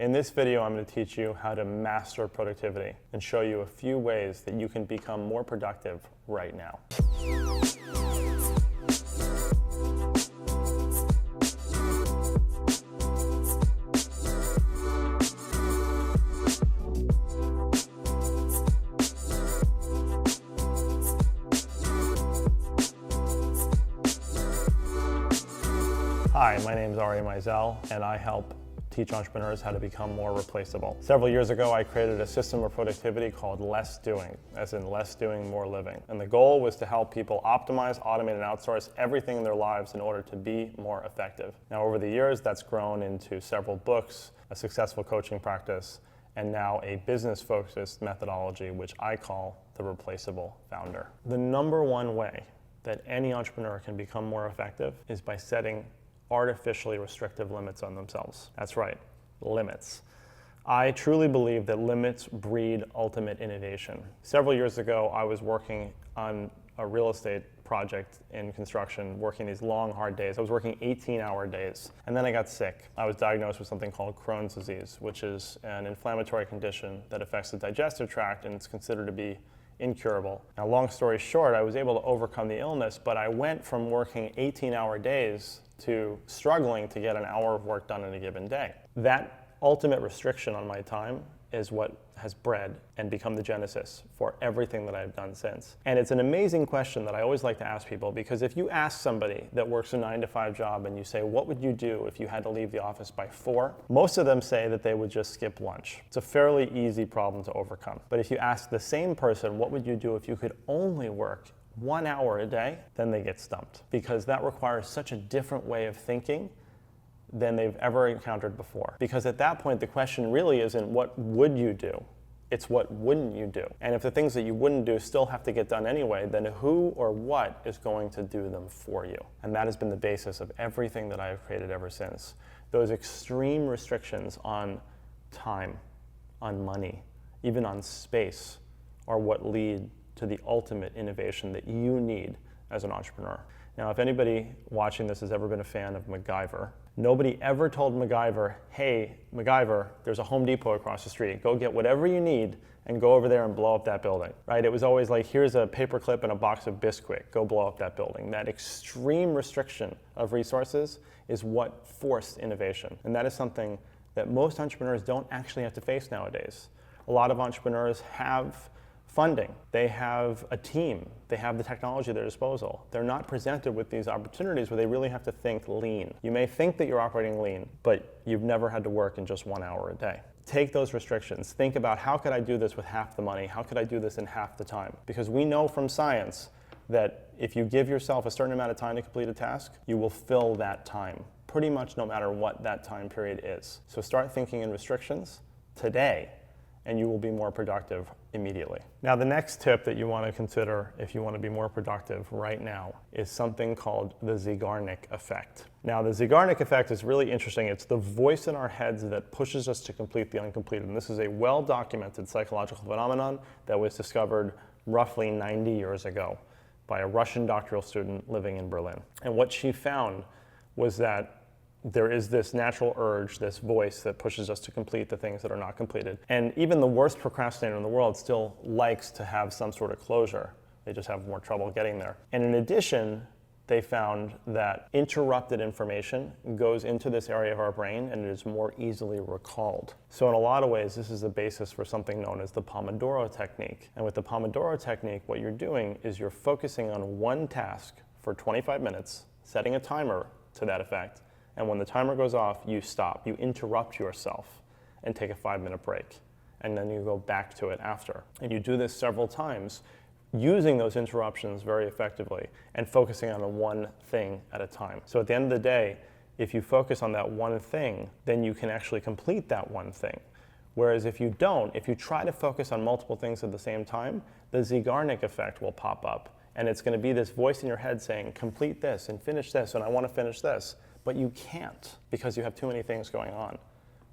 In this video, I'm going to teach you how to master productivity and show you a few ways that you can become more productive right now. Hi, my name is Ari Meisel, and I help teach entrepreneurs how to become more replaceable. Several years ago, I created a system of productivity called Less Doing, as in less doing, more living. And the goal was to help people optimize, automate, and outsource everything in their lives in order to be more effective. Now, over the years, that's grown into several books, a successful coaching practice, and now a business-focused methodology, which I call the Replaceable Founder. The number one way that any entrepreneur can become more effective is by setting artificially restrictive limits on themselves. That's right, limits. I truly believe that limits breed ultimate innovation. Several years ago, I was working on a real estate project in construction, working these long, hard days. I was working 18-hour days, and then I got sick. I was diagnosed with something called Crohn's disease, which is an inflammatory condition that affects the digestive tract, and it's considered to be incurable. Now, long story short, I was able to overcome the illness, but I went from working 18-hour days to struggling to get an hour of work done in a given day. That ultimate restriction on my time is what has bred and become the genesis for everything that I've done since. And it's an amazing question that I always like to ask people, because if you ask somebody that works a 9-to-5 job and you say, what would you do if you had to leave the office by 4? Most of them say that they would just skip lunch. It's a fairly easy problem to overcome. But if you ask the same person, what would you do if you could only work 1 hour a day, then they get stumped, because that requires such a different way of thinking than they've ever encountered before. Because at that point, the question really isn't what would you do, it's what wouldn't you do. And if the things that you wouldn't do still have to get done anyway, then who or what is going to do them for you? And that has been the basis of everything that I've created ever since. Those extreme restrictions on time, on money, even on space, are what lead to the ultimate innovation that you need as an entrepreneur. Now, if anybody watching this has ever been a fan of MacGyver, nobody ever told MacGyver, hey, MacGyver, there's a Home Depot across the street. Go get whatever you need and go over there and blow up that building, right? It was always like, here's a paperclip and a box of Bisquick. Go blow up that building. That extreme restriction of resources is what forced innovation. And that is something that most entrepreneurs don't actually have to face nowadays. A lot of entrepreneurs have funding, they have a team, they have the technology at their disposal. They're not presented with these opportunities where they really have to think lean. You may think that you're operating lean, but you've never had to work in just 1 hour a day. Take those restrictions. Think about, how could I do this with half the money? How could I do this in half the time? Because we know from science that if you give yourself a certain amount of time to complete a task, you will fill that time, pretty much no matter what that time period is. So start thinking in restrictions today, and you will be more productive immediately. Now, the next tip that you want to consider if you want to be more productive right now is something called the Zeigarnik effect. Now, the Zeigarnik effect is really interesting. It's the voice in our heads that pushes us to complete the uncompleted. And this is a well-documented psychological phenomenon that was discovered roughly 90 years ago by a Russian doctoral student living in Berlin. And what she found was that there is this natural urge, this voice that pushes us to complete the things that are not completed. And even the worst procrastinator in the world still likes to have some sort of closure. They just have more trouble getting there. And in addition, they found that interrupted information goes into this area of our brain and it is more easily recalled. So in a lot of ways, this is the basis for something known as the Pomodoro technique. And with the Pomodoro technique, what you're doing is you're focusing on one task for 25 minutes, setting a timer to that effect, and when the timer goes off, you stop. You interrupt yourself and take a 5-minute break. And then you go back to it after. And you do this several times, using those interruptions very effectively and focusing on one thing at a time. So at the end of the day, if you focus on that one thing, then you can actually complete that one thing. Whereas if you don't, if you try to focus on multiple things at the same time, the Zeigarnik effect will pop up. And it's going to be this voice in your head saying, complete this and finish this, and I want to finish this. But you can't because you have too many things going on.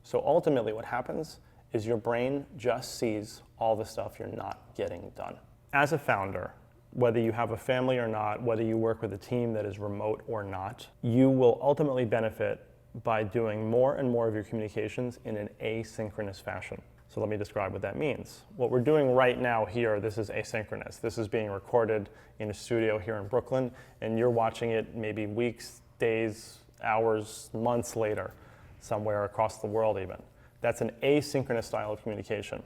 So ultimately what happens is your brain just sees all the stuff you're not getting done. As a founder, whether you have a family or not, whether you work with a team that is remote or not, you will ultimately benefit by doing more and more of your communications in an asynchronous fashion. So let me describe what that means. What we're doing right now here, this is asynchronous. This is being recorded in a studio here in Brooklyn, and you're watching it maybe weeks, days, hours, months later, somewhere across the world even. That's an asynchronous style of communication.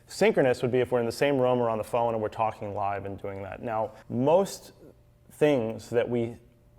Synchronous would be if we're in the same room or on the phone and we're talking live and doing that. Now, most things that we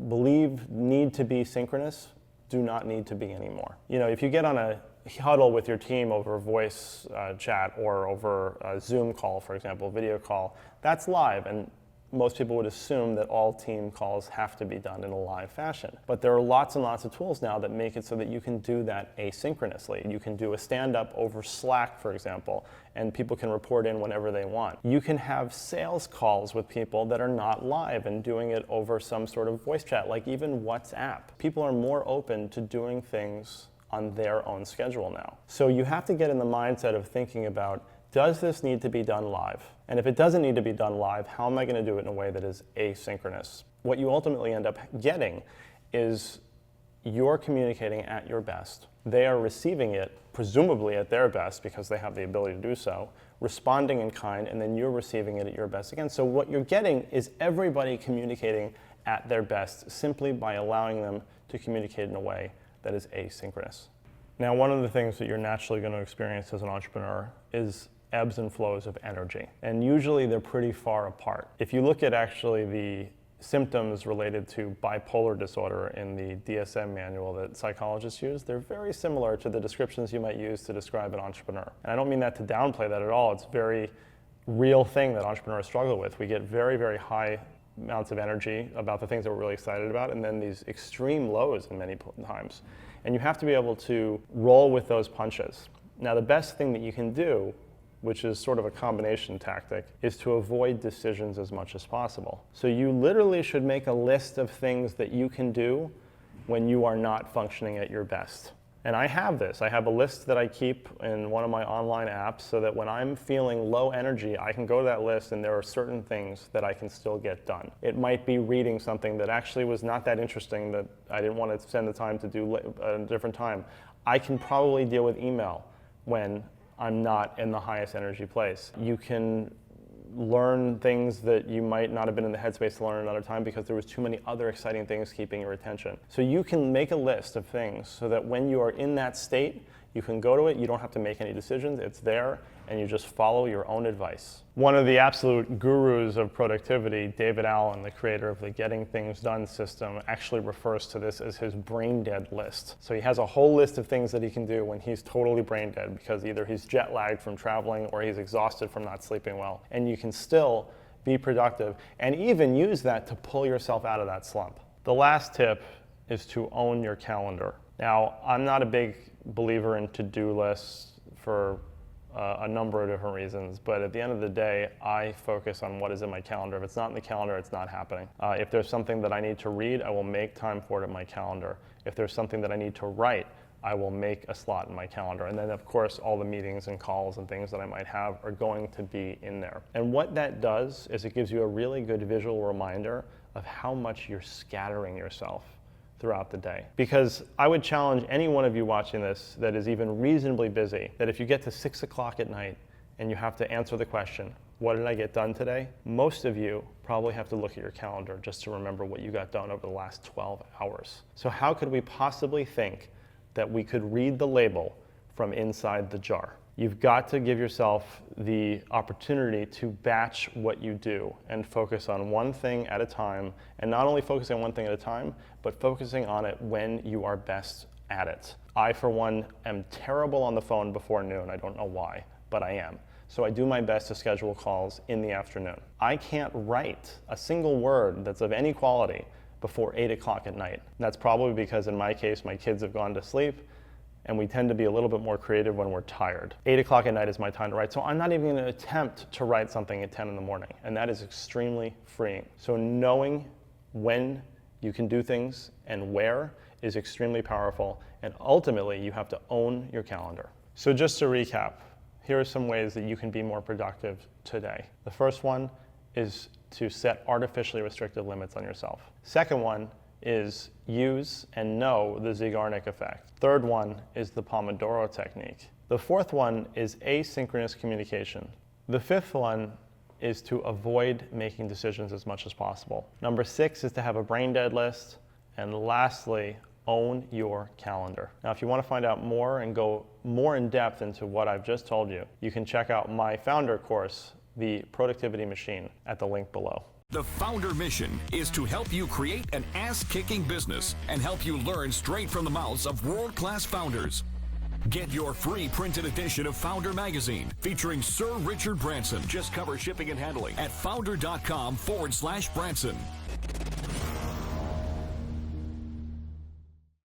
believe need to be synchronous do not need to be anymore. You know, if you get on a huddle with your team over voice chat or over a Zoom call, for example, video call, that's live, and most people would assume that all team calls have to be done in a live fashion. But there are lots and lots of tools now that make it so that you can do that asynchronously. You can do a stand-up over Slack, for example, and people can report in whenever they want. You can have sales calls with people that are not live and doing it over some sort of voice chat, like even WhatsApp. People are more open to doing things on their own schedule now. So you have to get in the mindset of thinking about, does this need to be done live? And if it doesn't need to be done live, how am I going to do it in a way that is asynchronous? What you ultimately end up getting is you're communicating at your best. They are receiving it, presumably at their best, because they have the ability to do so, responding in kind, and then you're receiving it at your best again. So what you're getting is everybody communicating at their best simply by allowing them to communicate in a way that is asynchronous. Now, one of the things that you're naturally going to experience as an entrepreneur is ebbs and flows of energy. And usually they're pretty far apart. If you look at actually the symptoms related to bipolar disorder in the DSM manual that psychologists use, they're very similar to the descriptions you might use to describe an entrepreneur. And I don't mean that to downplay that at all. It's a very real thing that entrepreneurs struggle with. We get very, very high amounts of energy about the things that we're really excited about, and then these extreme lows in many times. And you have to be able to roll with those punches. Now, the best thing that you can do, which is sort of a combination tactic, is to avoid decisions as much as possible. So you literally should make a list of things that you can do when you are not functioning at your best. And I have this. I have a list that I keep in one of my online apps so that when I'm feeling low energy, I can go to that list and there are certain things that I can still get done. It might be reading something that actually was not that interesting that I didn't want to spend the time to do at a different time. I can probably deal with email when I'm not in the highest energy place. You can learn things that you might not have been in the headspace to learn another time because there was too many other exciting things keeping your attention. So you can make a list of things so that when you are in that state, you can go to it, you don't have to make any decisions, it's there, and you just follow your own advice. One of the absolute gurus of productivity, David Allen, the creator of the Getting Things Done system, actually refers to this as his brain dead list. So he has a whole list of things that he can do when he's totally brain dead because either he's jet lagged from traveling or he's exhausted from not sleeping well. And you can still be productive and even use that to pull yourself out of that slump. The last tip is to own your calendar. Now, I'm not a big believer in to-do lists for a number of different reasons, but at the end of the day, I focus on what is in my calendar. If it's not in the calendar, it's not happening. If there's something that I need to read, I will make time for it in my calendar. If there's something that I need to write, I will make a slot in my calendar. And then, of course, all the meetings and calls and things that I might have are going to be in there. And what that does is it gives you a really good visual reminder of how much you're scattering yourself throughout the day. Because I would challenge any one of you watching this that is even reasonably busy, that if you get to 6 o'clock at night and you have to answer the question, what did I get done today? Most of you probably have to look at your calendar just to remember what you got done over the last 12 hours. So how could we possibly think that we could read the label from inside the jar? You've got to give yourself the opportunity to batch what you do and focus on one thing at a time, and not only focusing on one thing at a time, but focusing on it when you are best at it. I, for one, am terrible on the phone before noon. I don't know why, but I am. So I do my best to schedule calls in the afternoon. I can't write a single word that's of any quality before 8 o'clock at night. And that's probably because in my case, my kids have gone to sleep, and we tend to be a little bit more creative when we're tired. 8 o'clock at night is my time to write, so I'm not even going to attempt to write something at 10 in the morning, and that is extremely freeing. So knowing when you can do things and where is extremely powerful, and ultimately you have to own your calendar. So just to recap, here are some ways that you can be more productive today. The first one is to set artificially restrictive limits on yourself. Second one is use and know the Zeigarnik effect. Third one is the Pomodoro technique. The fourth one is asynchronous communication. The fifth one is to avoid making decisions as much as possible. Number 6 is to have a brain dead list. And lastly, own your calendar. Now, if you want to find out more and go more in depth into what I've just told you, you can check out my founder course, The Productivity Machine, at the link below. The Founder mission is to help you create an ass-kicking business and help you learn straight from the mouths of world-class founders. Get your free printed edition of Founder Magazine featuring Sir Richard Branson. Just cover shipping and handling at founder.com/Branson.